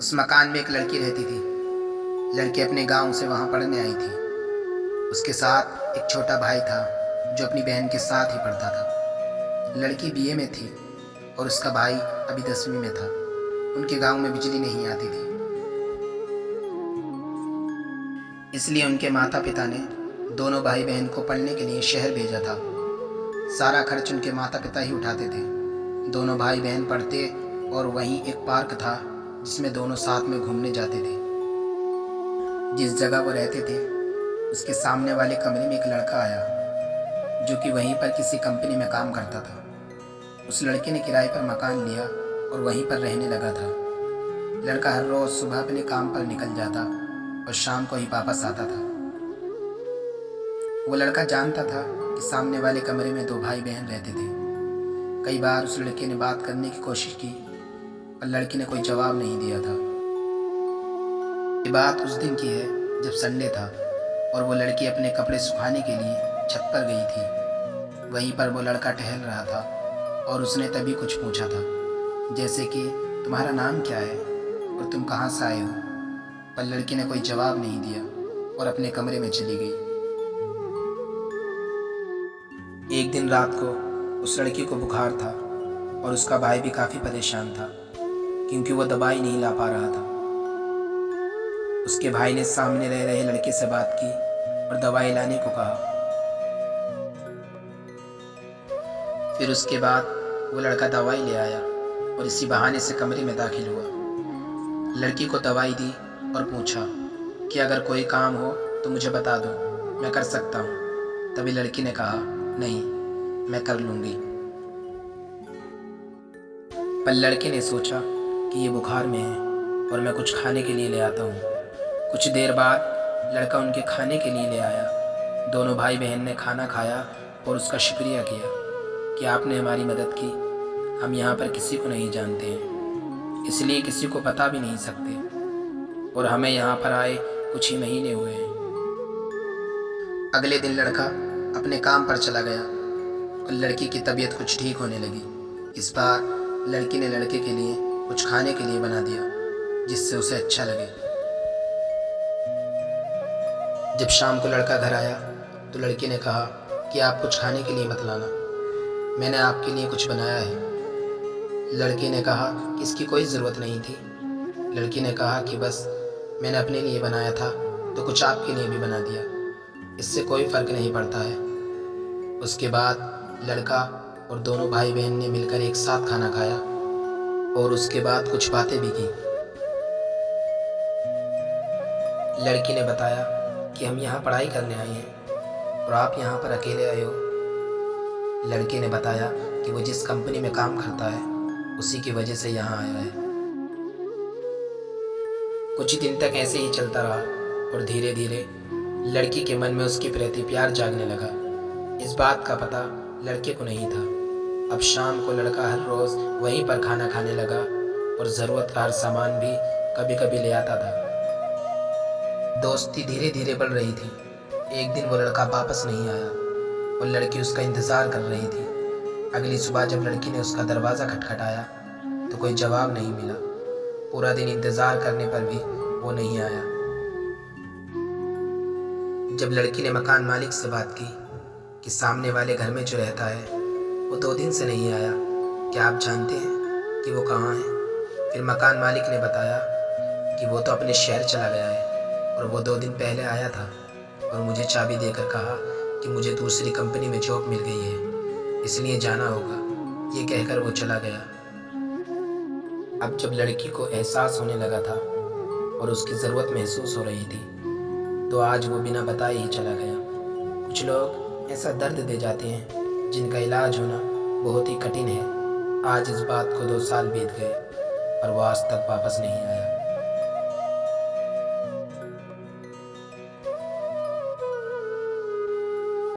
उस मकान में एक लड़की रहती थी। लड़की अपने गांव से वहां पढ़ने आई थी। उसके साथ एक छोटा भाई था जो अपनी बहन के साथ ही पढ़ता था। लड़की बीए में थी और उसका भाई अभी 10वीं में था। उनके गांव में बिजली नहीं आती थी, इसलिए उनके माता पिता ने दोनों भाई बहन को पढ़ने के लिए शहर भेजा था। सारा खर्च उनके माता पिता ही उठाते थे। दोनों भाई बहन पढ़ते और वहीं एक पार्क था जिसमें दोनों साथ में घूमने जाते थे। जिस जगह वो रहते थे उसके सामने वाले कमरे में एक लड़का आया जो कि वहीं पर किसी कंपनी में काम करता था। उस लड़के ने किराए पर मकान लिया और वहीं पर रहने लगा था। लड़का हर रोज़ सुबह अपने काम पर निकल जाता और शाम को ही वापस आता था। वो लड़का जानता था कि सामने वाले कमरे में दो भाई बहन रहते थे। कई बार उस लड़के ने बात करने की कोशिश की पर लड़की ने कोई जवाब नहीं दिया था। ये बात उस दिन की है जब संडे था और वो लड़की अपने कपड़े सुखाने के लिए छत पर गई थी। वहीं पर वो लड़का टहल रहा था और उसने तभी कुछ पूछा था, जैसे कि तुम्हारा नाम क्या है और तुम कहाँ से आए हो। पर लड़की ने कोई जवाब नहीं दिया और अपने कमरे में चली गई। एक दिन रात को उस लड़की को बुखार था और उसका भाई भी काफ़ी परेशान था क्योंकि वो दवाई नहीं ला पा रहा था। उसके भाई ने सामने रह रहे लड़के से बात की और दवाई लाने को कहा। फिर उसके बाद वो लड़का दवाई ले आया और इसी बहाने से कमरे में दाखिल हुआ। लड़की को दवाई दी और पूछा कि अगर कोई काम हो तो मुझे बता दो, मैं कर सकता हूँ। तभी लड़की ने कहा, नहीं, मैं कर लूँगी। पर लड़के ने सोचा कि ये बुखार में है और मैं कुछ खाने के लिए ले आता हूँ। कुछ देर बाद लड़का उनके खाने के लिए ले आया। दोनों भाई बहन ने खाना खाया और उसका शुक्रिया किया कि आपने हमारी मदद की। हम यहाँ पर किसी को नहीं जानते हैं, इसलिए किसी को बता भी नहीं सकते और हमें यहाँ पर आए कुछ ही महीने हुए हैं। अगले दिन लड़का अपने काम पर चला गया और लड़की की तबीयत कुछ ठीक होने लगी। इस बार लड़की ने लड़के के लिए कुछ खाने के लिए बना दिया जिससे उसे अच्छा लगे। जब शाम को लड़का घर आया तो लड़की ने कहा कि आप कुछ खाने के लिए मत लाना, मैंने आपके लिए कुछ बनाया है। लड़के ने कहा कि इसकी कोई ज़रूरत नहीं थी। लड़की ने कहा कि बस मैंने अपने लिए बनाया था तो कुछ आपके लिए भी बना दिया, इससे कोई फ़र्क नहीं पड़ता है। उसके बाद लड़का और दोनों भाई बहन ने मिलकर एक साथ खाना खाया और उसके बाद कुछ बातें भी की। लड़की ने बताया कि हम यहाँ पढ़ाई करने आए हैं और आप यहाँ पर अकेले आए हो। लड़के ने बताया कि वो जिस कंपनी में काम करता है उसी की वजह से यहाँ आया है। कुछ दिन तक ऐसे ही चलता रहा और धीरे धीरे लड़की के मन में उसके प्रति प्यार जागने लगा। इस बात का पता लड़के को नहीं था। अब शाम को लड़का हर रोज़ वहीं पर खाना खाने लगा और ज़रूरत का हर सामान भी कभी कभी ले आता था। दोस्ती धीरे धीरे बढ़ रही थी। एक दिन वो लड़का वापस नहीं आया और लड़की उसका इंतज़ार कर रही थी। अगली सुबह जब लड़की ने उसका दरवाज़ा खटखटाया तो कोई जवाब नहीं मिला। पूरा दिन इंतज़ार करने पर भी वो नहीं आया। जब लड़की ने मकान मालिक से बात की कि सामने वाले घर में जो रहता है वो 2 दिन से नहीं आया, क्या आप जानते हैं कि वो कहाँ है? फिर मकान मालिक ने बताया कि वो तो अपने शहर चला गया है और वो 2 दिन पहले आया था और मुझे चाबी देकर कहा कि मुझे दूसरी कंपनी में जॉब मिल गई है, इसलिए जाना होगा। ये कहकर वो चला गया। अब जब लड़की को एहसास होने लगा था और उसकी ज़रूरत महसूस हो रही थी तो आज वो बिना बताए ही चला गया। कुछ लोग ऐसा दर्द दे जाते हैं जिनका इलाज होना बहुत ही कठिन है। आज इस बात को 2 साल बीत गए पर वो आज तक वापस नहीं आया।